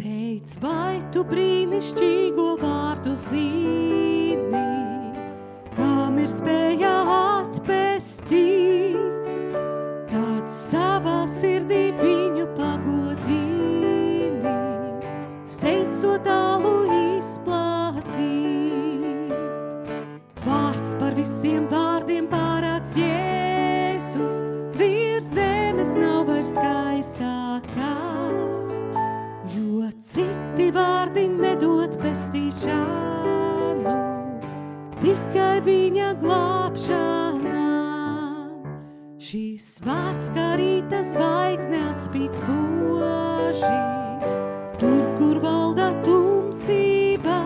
Teic, vai tu brīnišķīgo vārdu zini, kam ir spēja atpestīt, tad savā sirdī viņu pagodini, steidz to tālu izplatīt. Vārds par visiem vārdiem pārāks Jēzus, virs zemes nav vairs skaistākā, jo citi vārdi nedod pestīšanu, tikai viņa glābšana. Šīs vārds kā rīta zvaigzne atspīd spoži, tur, kur valda tumsība,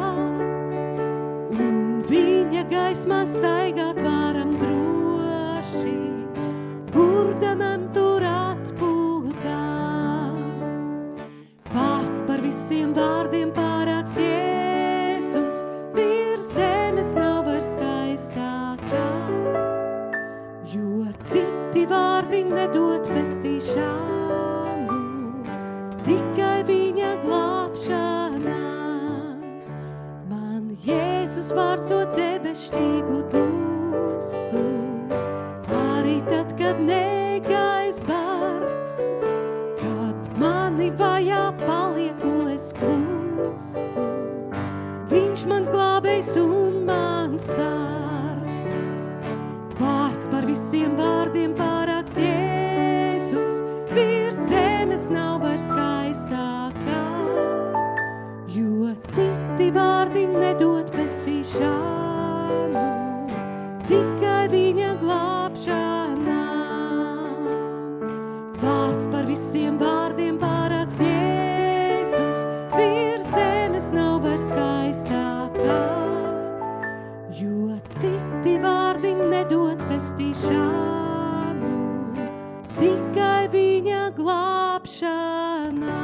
un viņa gaismā staigāt varam droši, burdanam tur atpūtā. Vārds par visiem vārdiem pārāks Jēzus, virs zemes nav vairs skaistākā, jo citi vārdi nedod pestīšanu, tikai viņa glābšana. Man Jēzus vārds dod debešķīgu dusu, arī tad, kad negaiss bargs, kad mani vajā palieku es klusu. Viņš mans glābējs un mans sargs. Vārds par visiem vārdiem pārāks Jēzus, virs zemes nav vairs skaistākā, jo citi vārdi nedod pestīšanu, tikai viņa glābšana. Vārds par visiem vārdiem pārāks Jēzus, virs zemes nav vairs skaistākā, jo citi vārdi nedod pestīšanu, tikai viņa glābšana.